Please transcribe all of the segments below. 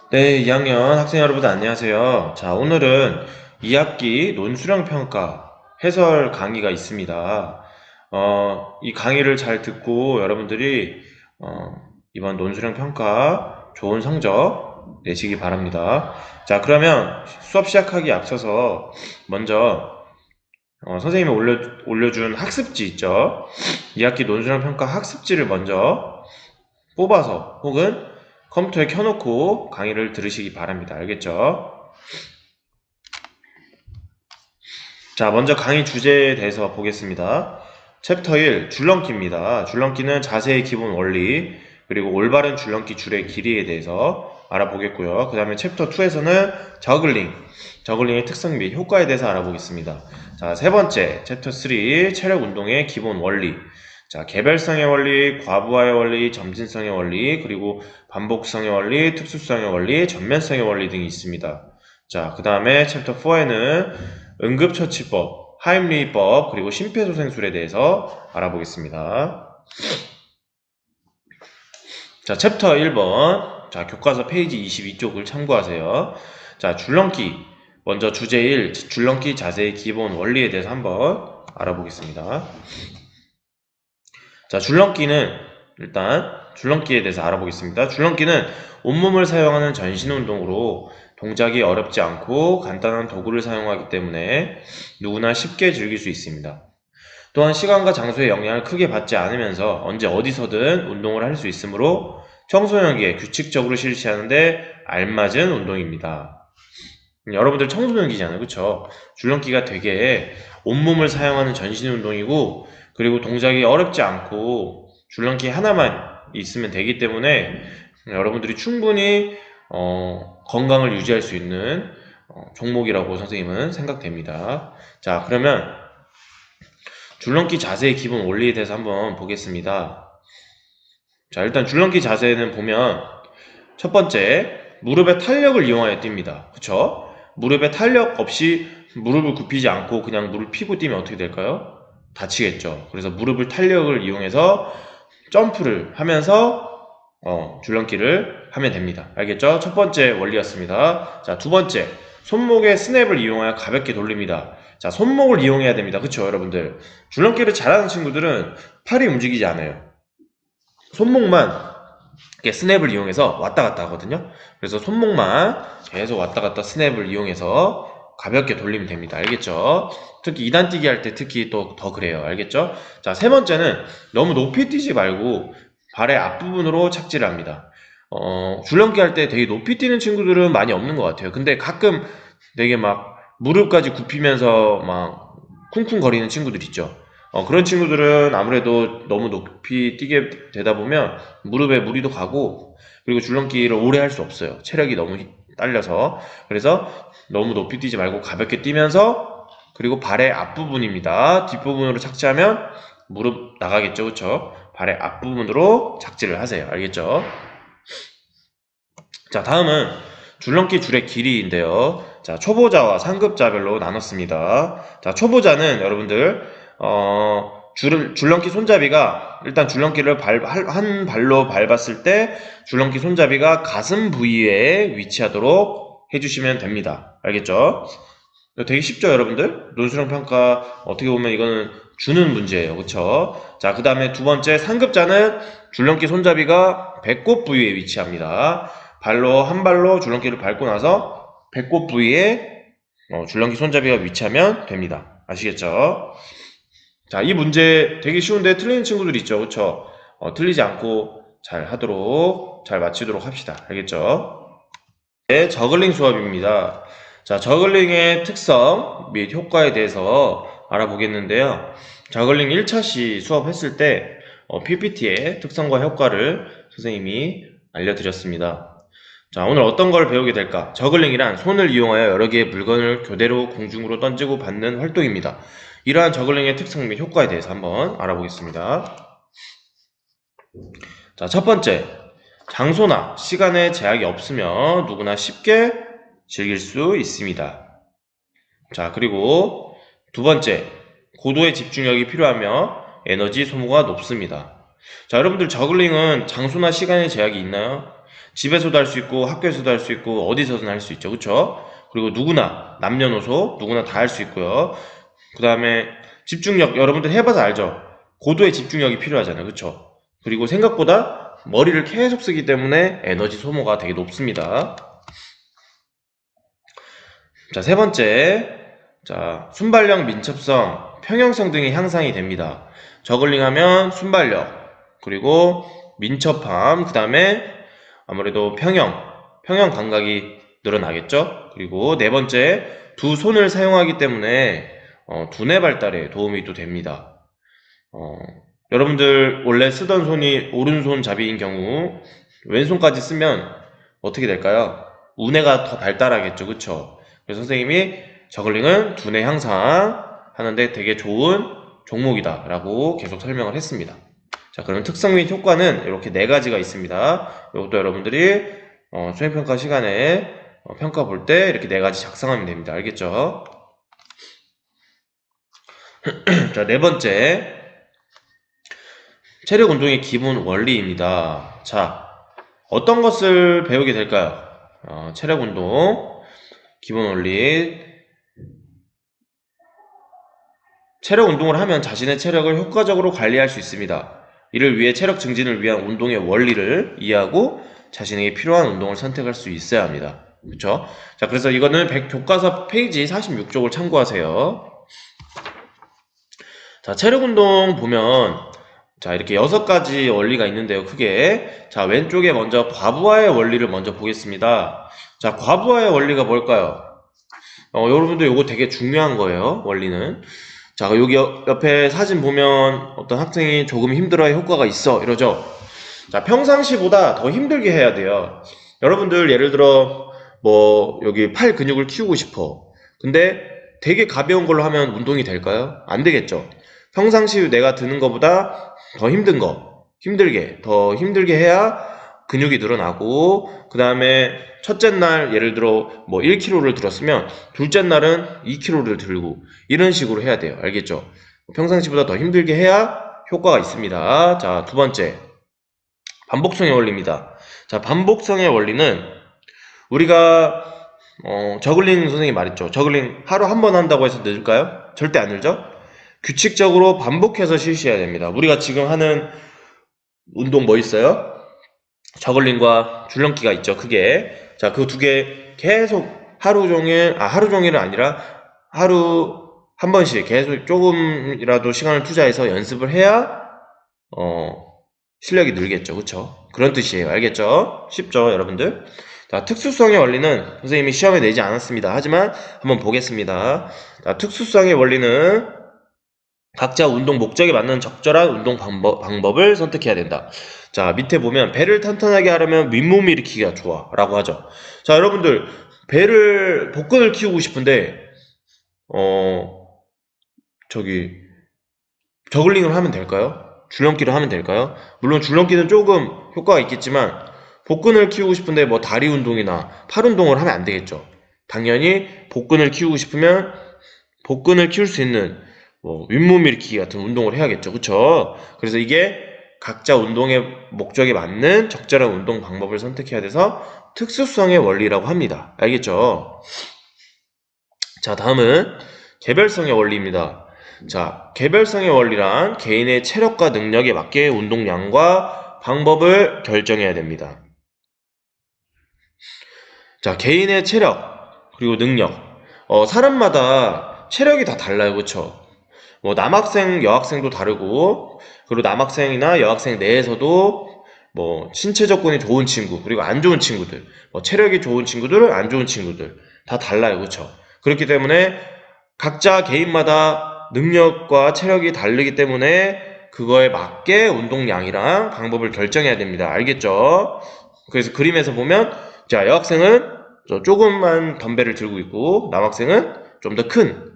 네, 2학년 학생 여러분들 안녕하세요. 자, 오늘은 2학기 논수령 평가 해설 강의가 있습니다. 이 강의를 잘 듣고 여러분들이 이번 논수령 평가 좋은 성적 내시기 바랍니다. 자, 그러면 수업 시작하기 앞서서 먼저 선생님이 올려준 학습지 있죠? 2학기 논수령 평가 학습지를 먼저 뽑아서 혹은 컴퓨터에 켜놓고 강의를 들으시기 바랍니다. 알겠죠? 자, 먼저 강의 주제에 대해서 보겠습니다. 챕터 1, 줄넘기입니다. 줄넘기는 자세의 기본 원리, 그리고 올바른 줄넘기 줄의 길이에 대해서 알아보겠고요. 그 다음에 챕터 2에서는 저글링의 특성 및 효과에 대해서 알아보겠습니다. 자, 세 번째, 챕터 3, 체력 운동의 기본 원리. 자, 개별성의 원리, 과부하의 원리, 점진성의 원리, 그리고 반복성의 원리, 특수성의 원리, 전면성의 원리 등이 있습니다. 자, 그 다음에 챕터 4에는 응급처치법, 하임리히법, 그리고 심폐소생술에 대해서 알아보겠습니다. 자, 챕터 1번. 자, 교과서 페이지 22쪽을 참고하세요. 자, 줄넘기. 먼저 주제 1, 줄넘기 자세의 기본 원리에 대해서 한번 알아보겠습니다. 자, 줄넘기에 대해서 알아보겠습니다. 줄넘기는 온몸을 사용하는 전신 운동으로 동작이 어렵지 않고 간단한 도구를 사용하기 때문에 누구나 쉽게 즐길 수 있습니다. 또한 시간과 장소의 영향을 크게 받지 않으면서 언제 어디서든 운동을 할 수 있으므로 청소년기에 규칙적으로 실시하는데 알맞은 운동입니다. 여러분들 청소년기잖아요, 그쵸? 줄넘기가 되게 온몸을 사용하는 전신 운동이고, 그리고 동작이 어렵지 않고 줄넘기 하나만 있으면 되기 때문에 여러분들이 충분히 건강을 유지할 수 있는 종목이라고 선생님은 생각됩니다. 자, 그러면 줄넘기 자세의 기본 원리에 대해서 한번 보겠습니다. 자, 일단 줄넘기 자세는 보면 첫 번째, 무릎의 탄력을 이용하여 뜁니다. 그쵸? 무릎에 탄력 없이 무릎을 굽히지 않고 그냥 무릎 펴고 뛰면 어떻게 될까요? 다치겠죠. 그래서 무릎을 탄력을 이용해서 점프를 하면서 줄넘기를 하면 됩니다. 알겠죠? 첫 번째 원리였습니다. 자, 두 번째, 손목의 스냅을 이용하여 가볍게 돌립니다. 자, 손목을 이용해야 됩니다. 그쵸, 여러분들? 줄넘기를 잘하는 친구들은 팔이 움직이지 않아요. 손목만 이렇게 스냅을 이용해서 왔다 갔다 하거든요. 그래서 손목만 계속 왔다 갔다 스냅을 이용해서 가볍게 돌리면 됩니다. 알겠죠? 특히 2단 뛰기 할 때 특히 또 더 그래요. 알겠죠? 자, 세 번째는 너무 높이 뛰지 말고 발의 앞부분으로 착지를 합니다. 줄넘기 할 때 되게 높이 뛰는 친구들은 많이 없는 것 같아요. 근데 가끔 되게 막 무릎까지 굽히면서 막 쿵쿵거리는 친구들 있죠. 그런 친구들은 아무래도 너무 높이 뛰게 되다 보면 무릎에 무리도 가고, 그리고 줄넘기를 오래 할 수 없어요. 체력이 너무 딸려서. 그래서 너무 높이 뛰지 말고 가볍게 뛰면서, 그리고 발의 앞부분입니다. 뒷부분으로 착지하면 무릎 나가겠죠. 그쵸? 발의 앞부분으로 착지를 하세요. 알겠죠? 자, 다음은 줄넘기 줄의 길이인데요. 자, 초보자와 상급자별로 나눴습니다. 자, 초보자는 여러분들 줄넘기 손잡이가, 일단 줄넘기를 한 발로 밟았을 때 줄넘기 손잡이가 가슴 부위에 위치하도록 해주시면 됩니다. 알겠죠? 되게 쉽죠, 여러분들? 논술형 평가 어떻게 보면 이거는 주는 문제예요. 그쵸? 자, 그 다음에 두 번째, 상급자는 줄넘기 손잡이가 배꼽 부위에 위치합니다. 한 발로 줄넘기를 밟고 나서 배꼽 부위에 줄넘기 손잡이가 위치하면 됩니다. 아시겠죠? 자, 이 문제 되게 쉬운데 틀리는 친구들 있죠. 그쵸? 틀리지 않고 잘 마치도록 합시다. 알겠죠? 네, 저글링 수업입니다. 자, 저글링의 특성 및 효과에 대해서 알아보겠는데요. 저글링 1차 수업했을 때 PPT의 특성과 효과를 선생님이 알려드렸습니다. 자, 오늘 어떤 걸 배우게 될까? 저글링이란 손을 이용하여 여러 개의 물건을 교대로 공중으로 던지고 받는 활동입니다. 이러한 저글링의 특성 및 효과에 대해서 한번 알아보겠습니다. 자, 첫 번째, 장소나 시간에 제약이 없으면 누구나 쉽게 즐길 수 있습니다. 자, 그리고 두 번째, 고도의 집중력이 필요하며 에너지 소모가 높습니다. 자, 여러분들 저글링은 장소나 시간에 제약이 있나요? 집에서도 할 수 있고 학교에서도 할 수 있고 어디서든 할 수 있죠. 그쵸? 그리고 누구나 남녀노소 누구나 다 할 수 있고요. 그 다음에 집중력 여러분들 해봐서 알죠? 고도의 집중력이 필요하잖아요. 그쵸? 그리고 생각보다 머리를 계속 쓰기 때문에 에너지 소모가 되게 높습니다. 자, 세 번째. 자, 순발력, 민첩성, 평형성 등이 향상이 됩니다. 저글링 하면 순발력, 그리고 민첩함, 그 다음에 아무래도 평형 감각이 늘어나겠죠? 그리고 네 번째, 두 손을 사용하기 때문에 두뇌 발달에 도움이 또 됩니다. 여러분들 원래 쓰던 손이 오른손잡이인 경우 왼손까지 쓰면 어떻게 될까요? 우뇌가 더 발달하겠죠, 그쵸? 그래서 선생님이 저글링은 두뇌 향상하는데 되게 좋은 종목이다 라고 계속 설명을 했습니다. 자, 그럼 특성 및 효과는 이렇게 네 가지가 있습니다. 이것도 여러분들이 수행평가 시간에 평가 볼 때 이렇게 네 가지 작성하면 됩니다. 알겠죠? 자, 네 번째. 체력 운동의 기본 원리입니다. 자, 어떤 것을 배우게 될까요? 체력 운동 기본 원리. 체력 운동을 하면 자신의 체력을 효과적으로 관리할 수 있습니다. 이를 위해 체력 증진을 위한 운동의 원리를 이해하고 자신에게 필요한 운동을 선택할 수 있어야 합니다. 그렇죠? 자, 그래서 이거는 교과서 페이지 46쪽을 참고하세요. 자, 체력 운동 보면 자, 이렇게 6가지 원리가 있는데요, 크게. 자, 왼쪽에 먼저 과부하의 원리를 먼저 보겠습니다. 자, 과부하의 원리가 뭘까요? 여러분들 이거 되게 중요한 거예요, 원리는. 자, 여기 옆에 사진 보면 어떤 학생이 조금 힘들어야 효과가 있어 이러죠. 자, 평상시보다 더 힘들게 해야 돼요. 여러분들 예를 들어 뭐 여기 팔 근육을 키우고 싶어. 근데 되게 가벼운 걸로 하면 운동이 될까요? 안 되겠죠. 평상시 내가 드는 것보다 더 더 힘들게 해야 근육이 늘어나고, 그 다음에 첫째 날 예를 들어 뭐 1kg를 들었으면 둘째 날은 2kg를 들고 이런 식으로 해야 돼요. 알겠죠? 평상시보다 더 힘들게 해야 효과가 있습니다. 자, 두 번째, 반복성의 원리입니다. 자, 반복성의 원리는 우리가 저글링 선생님이 말했죠. 저글링 하루 한 번 한다고 해서 늘까요? 절대 안 늘죠? 규칙적으로 반복해서 실시해야 됩니다. 우리가 지금 하는 운동 뭐 있어요? 저글링과 줄넘기가 있죠, 크게. 자, 그 두 개 계속 하루 종일은 아니라 하루 한 번씩 계속 조금이라도 시간을 투자해서 연습을 해야 실력이 늘겠죠. 그쵸? 그런 뜻이에요. 알겠죠? 쉽죠, 여러분들? 자, 특수성의 원리는 선생님이 시험에 내지 않았습니다. 하지만 한번 보겠습니다. 자, 특수성의 원리는 각자 운동 목적에 맞는 적절한 운동 방법을 선택해야 된다. 자, 밑에 보면 배를 탄탄하게 하려면 윗몸 일으키기가 좋아 라고 하죠. 자, 여러분들 복근을 키우고 싶은데 저글링을 하면 될까요? 줄넘기를 하면 될까요? 물론 줄넘기는 조금 효과가 있겠지만 복근을 키우고 싶은데 뭐 다리 운동이나 팔 운동을 하면 안 되겠죠. 당연히 복근을 키우고 싶으면 복근을 키울 수 있는 윗몸 일으키기 같은 운동을 해야겠죠. 그쵸? 그래서 이게 각자 운동의 목적에 맞는 적절한 운동 방법을 선택해야 돼서 특수성의 원리라고 합니다. 알겠죠? 자, 다음은 개별성의 원리입니다. 자, 개별성의 원리란 개인의 체력과 능력에 맞게 운동량과 방법을 결정해야 됩니다. 자, 개인의 체력 그리고 능력. 사람마다 체력이 다 달라요. 그쵸? 뭐 남학생, 여학생도 다르고, 그리고 남학생이나 여학생 내에서도 뭐 신체 조건이 좋은 친구, 그리고 안 좋은 친구들, 뭐 체력이 좋은 친구들, 안 좋은 친구들 다 달라요. 그쵸? 그렇기 때문에 각자 개인마다 능력과 체력이 다르기 때문에 그거에 맞게 운동량이랑 방법을 결정해야 됩니다. 알겠죠? 그래서 그림에서 보면 자, 여학생은 조금만 덤벨을 들고 있고 남학생은 좀 더 큰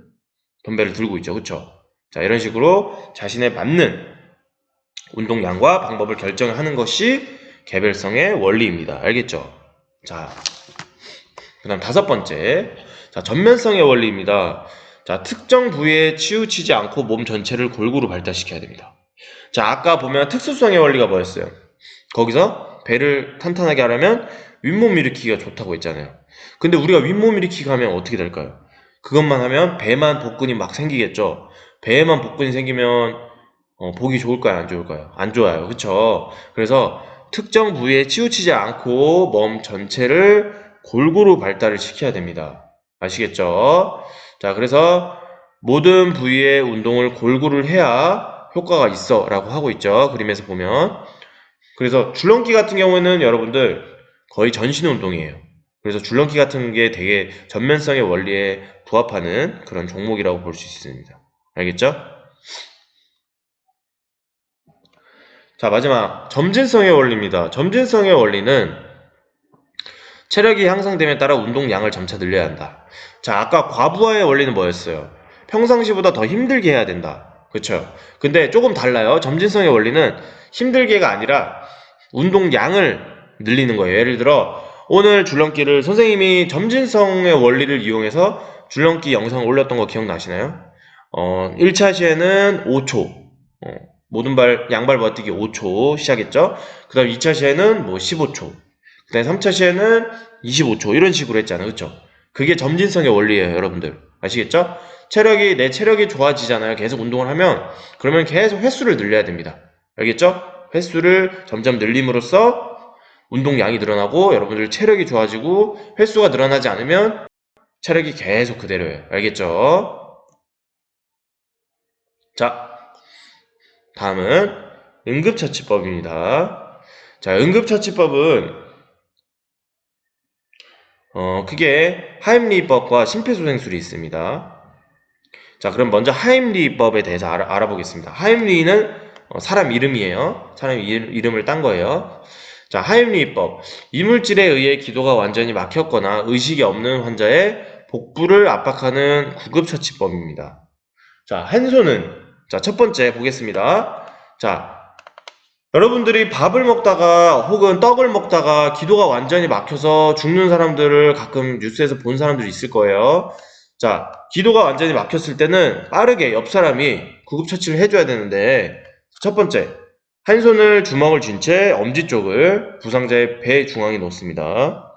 덤벨을 들고 있죠. 그쵸? 자, 이런 식으로 자신에 맞는 운동량과 방법을 결정하는 것이 개별성의 원리입니다. 알겠죠? 자, 그 다음 다섯 번째. 자, 전면성의 원리입니다. 자, 특정 부위에 치우치지 않고 몸 전체를 골고루 발달시켜야 됩니다. 자, 아까 보면 특수성의 원리가 뭐였어요? 거기서 배를 탄탄하게 하려면 윗몸 일으키기가 좋다고 했잖아요. 근데 우리가 윗몸 일으키기 하면 어떻게 될까요? 그것만 하면 배만 복근이 막 생기겠죠. 배에만 복근이 생기면 보기 좋을까요? 안 좋을까요? 안 좋아요. 그쵸? 그래서 특정 부위에 치우치지 않고 몸 전체를 골고루 발달을 시켜야 됩니다. 아시겠죠? 자, 그래서 모든 부위의 운동을 골고루 해야 효과가 있어 라고 하고 있죠. 그림에서 보면. 그래서 줄넘기 같은 경우에는 여러분들 거의 전신 운동이에요. 그래서 줄넘기 같은 게 되게 전면성의 원리에 부합하는 그런 종목이라고 볼 수 있습니다. 알겠죠? 자, 마지막 점진성의 원리입니다. 점진성의 원리는 체력이 향상됨에 따라 운동량을 점차 늘려야 한다. 자, 아까 과부하의 원리는 뭐였어요? 평상시보다 더 힘들게 해야 된다. 그쵸? 근데 조금 달라요. 점진성의 원리는 힘들게가 아니라 운동량을 늘리는 거예요. 예를 들어 오늘 줄넘기를 선생님이 점진성의 원리를 이용해서 줄넘기 영상을 올렸던 거 기억나시나요? 1차 시에는 5초, 모든 발, 양발 버티기 5초 시작했죠? 그 다음 2차 시에는 뭐 15초, 그 다음 3차 시에는 25초, 이런 식으로 했잖아요. 그쵸? 그게 점진성의 원리예요, 여러분들. 아시겠죠? 내 체력이 좋아지잖아요. 계속 운동을 하면, 그러면 계속 횟수를 늘려야 됩니다. 알겠죠? 횟수를 점점 늘림으로써 운동량이 늘어나고 여러분들 체력이 좋아지고 횟수가 늘어나지 않으면 체력이 계속 그대로예요. 알겠죠? 자, 다음은 응급처치법입니다. 자, 응급처치법은 크게 하임리히법과 심폐소생술이 있습니다. 자, 그럼 먼저 하임리히법에 대해서 알아보겠습니다. 하임리히는 사람 이름이에요. 사람 이름을 딴 거예요. 자, 하임리히법. 이물질에 의해 기도가 완전히 막혔거나 의식이 없는 환자의 복부를 압박하는 구급처치법입니다. 자, 한 손은, 자, 첫 번째 보겠습니다. 자, 여러분들이 밥을 먹다가 혹은 떡을 먹다가 기도가 완전히 막혀서 죽는 사람들을 가끔 뉴스에서 본 사람들이 있을 거예요. 자, 기도가 완전히 막혔을 때는 빠르게 옆 사람이 구급처치를 해줘야 되는데, 첫 번째, 한 손을 주먹을 쥔 채 엄지 쪽을 부상자의 배 중앙에 놓습니다.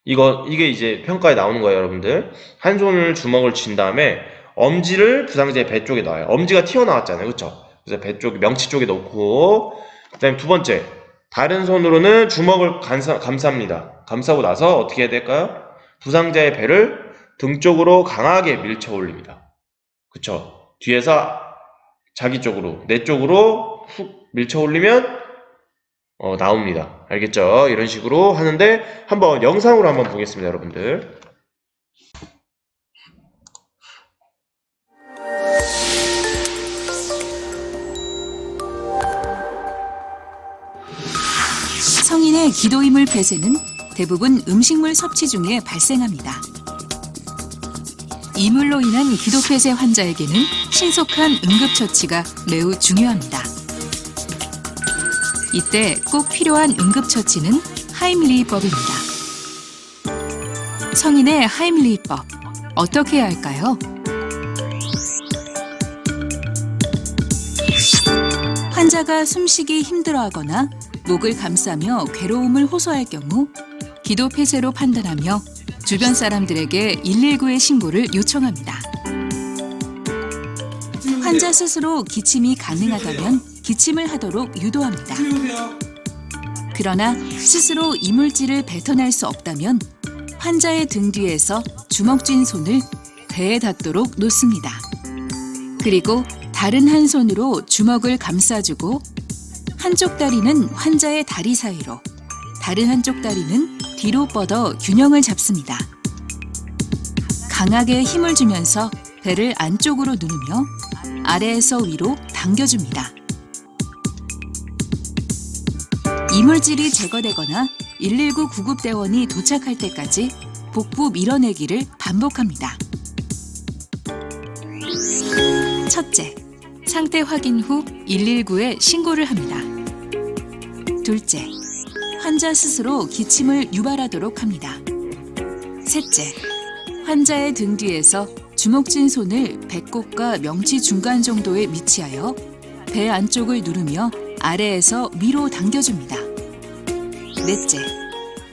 이게 이제 평가에 나오는 거예요, 여러분들. 한 손을 주먹을 쥔 다음에 엄지를 부상자의 배 쪽에 놔요. 엄지가 튀어나왔잖아요, 그쵸? 그래서 배 쪽, 명치 쪽에 놓고, 그 다음에 두 번째, 다른 손으로는 주먹을 감쌉니다. 감싸고 나서 어떻게 해야 될까요? 부상자의 배를 등 쪽으로 강하게 밀쳐 올립니다. 그쵸? 뒤에서 자기 쪽으로, 내 쪽으로 훅 밀쳐 올리면 나옵니다. 알겠죠? 이런 식으로 하는데 한번 영상으로 한번 보겠습니다, 여러분들. 성인의 기도이물 폐쇄는 대부분 음식물 섭취 중에 발생합니다. 이물로 인한 기도 폐쇄 환자에게는 신속한 응급처치가 매우 중요합니다. 이때 꼭 필요한 응급처치는 하임리히법입니다. 성인의 하임리히법, 어떻게 해야 할까요? 환자가 숨쉬기 힘들어하거나 목을 감싸며 괴로움을 호소할 경우 기도 폐쇄로 판단하며 주변 사람들에게 119의 신고를 요청합니다. 환자 스스로 기침이 가능하다면 기침을 하도록 유도합니다. 그러나 스스로 이물질을 뱉어낼 수 없다면 환자의 등 뒤에서 주먹 쥔 손을 배에 닿도록 놓습니다. 그리고 다른 한 손으로 주먹을 감싸주고 한쪽 다리는 환자의 다리 사이로, 다른 한쪽 다리는 뒤로 뻗어 균형을 잡습니다. 강하게 힘을 주면서 배를 안쪽으로 누르며 아래에서 위로 당겨줍니다. 이물질이 제거되거나 119 구급대원이 도착할 때까지 복부 밀어내기를 반복합니다. 첫째, 상태 확인 후 119에 신고를 합니다. 둘째, 환자 스스로 기침을 유발하도록 합니다. 셋째, 환자의 등 뒤에서 주먹 쥔 손을 배꼽과 명치 중간 정도에 위치하여 배 안쪽을 누르며 아래에서 위로 당겨줍니다. 넷째,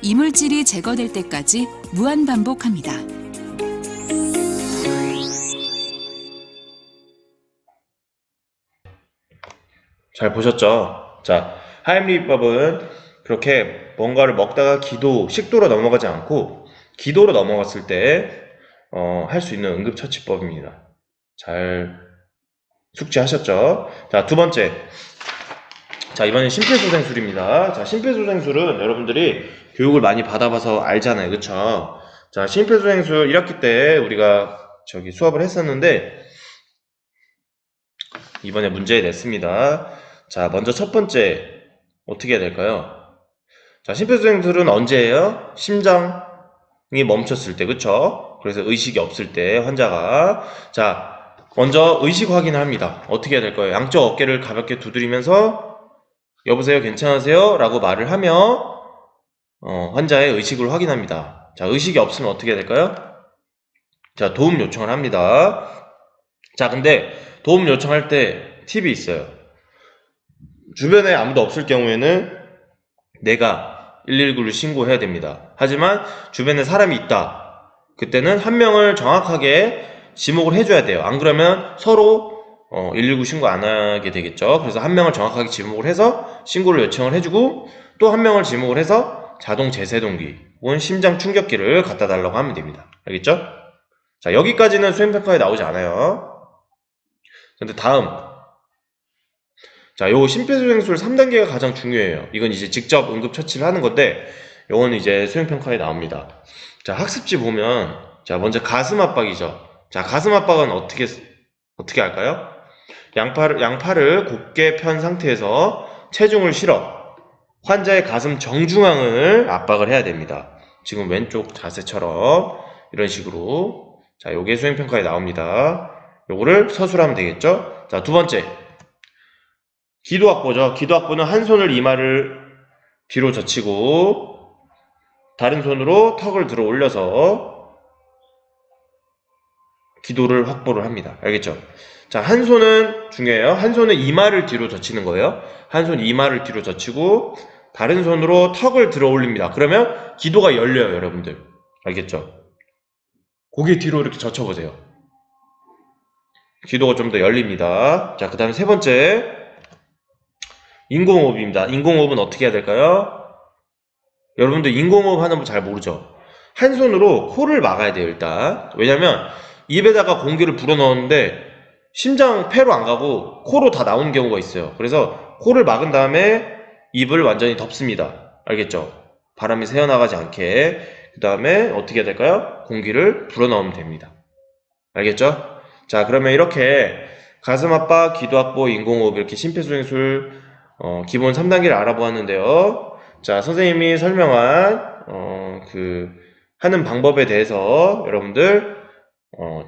이물질이 제거될 때까지 무한 반복합니다. 잘 보셨죠? 자, 하임리 비법은 그렇게 뭔가를 먹다가 식도로 넘어가지 않고 기도로 넘어갔을 때 할 수 있는 응급처치법입니다. 잘 숙지하셨죠? 자, 두 번째. 자, 이번엔 심폐소생술입니다. 자, 심폐소생술은 여러분들이 교육을 많이 받아봐서 알잖아요. 그쵸? 자, 심폐소생술 1학기 때 우리가 수업을 했었는데 이번에 문제 냈습니다. 자, 먼저 첫 번째 어떻게 해야 될까요? 자, 심폐소생술은 언제예요? 심장이 멈췄을 때, 그쵸? 그래서 의식이 없을 때 환자가 자, 먼저 의식 확인을 합니다. 어떻게 해야 될까요? 양쪽 어깨를 가볍게 두드리면서 여보세요, 괜찮으세요? 라고 말을 하며 환자의 의식을 확인합니다. 자, 의식이 없으면 어떻게 해야 될까요? 자, 도움 요청을 합니다. 자, 근데 도움 요청할 때 팁이 있어요. 주변에 아무도 없을 경우에는 내가 119를 신고해야 됩니다. 하지만 주변에 사람이 있다. 그때는 한 명을 정확하게 지목을 해줘야 돼요. 안 그러면 서로 119 신고 안 하게 되겠죠. 그래서 한 명을 정확하게 지목을 해서 신고를 요청을 해주고 또 한 명을 지목을 해서 자동 제세동기 혹은 심장 충격기를 갖다 달라고 하면 됩니다. 알겠죠? 자, 여기까지는 수행평가에 나오지 않아요. 근데 다음, 자, 요 심폐소생술 3단계가 가장 중요해요. 이건 이제 직접 응급처치를 하는 건데 요거는 이제 수행평가에 나옵니다. 자, 학습지 보면 자, 먼저 가슴 압박이죠. 자, 가슴 압박은 어떻게 할까요? 양팔을 곧게 편 상태에서 체중을 실어 환자의 가슴 정중앙을 압박을 해야 됩니다. 지금 왼쪽 자세처럼 이런 식으로. 자, 요게 수행평가에 나옵니다. 요거를 서술하면 되겠죠? 자, 두 번째. 기도 확보죠. 기도 확보는 한 손을 이마를 뒤로 젖히고 다른 손으로 턱을 들어 올려서 기도를 확보를 합니다. 알겠죠? 자, 한 손은 중요해요. 한 손은 이마를 뒤로 젖히는 거예요. 한 손 이마를 뒤로 젖히고 다른 손으로 턱을 들어 올립니다. 그러면 기도가 열려요, 여러분들. 알겠죠? 고개 뒤로 이렇게 젖혀보세요. 기도가 좀 더 열립니다. 자, 그 다음에 세 번째. 인공호흡입니다. 인공호흡은 어떻게 해야 될까요? 여러분들 인공호흡 하는 분 잘 모르죠? 한 손으로 코를 막아야 돼요, 일단. 왜냐면 입에다가 공기를 불어넣었는데 심장 폐로 안 가고 코로 다 나오는 경우가 있어요. 그래서 코를 막은 다음에 입을 완전히 덮습니다. 알겠죠? 바람이 새어나가지 않게. 그 다음에 어떻게 해야 될까요? 공기를 불어넣으면 됩니다. 알겠죠? 자, 그러면 이렇게 가슴 압박, 기도 확보, 인공호흡 이렇게 심폐소생술 기본 3단계를 알아보았는데요. 자, 선생님이 설명한 하는 방법에 대해서 여러분들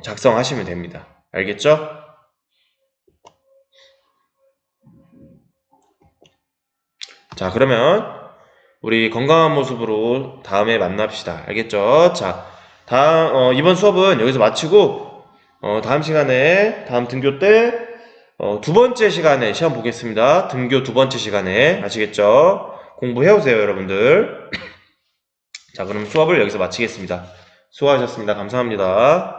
작성하시면 됩니다. 알겠죠? 자, 그러면 우리 건강한 모습으로 다음에 만납시다. 알겠죠? 자, 이번 수업은 여기서 마치고 다음 시간에 다음 등교 때 두 번째 시간에 시험 보겠습니다. 등교 두 번째 시간에. 아시겠죠? 공부해오세요, 여러분들. 자, 그럼 수업을 여기서 마치겠습니다. 수고하셨습니다. 감사합니다.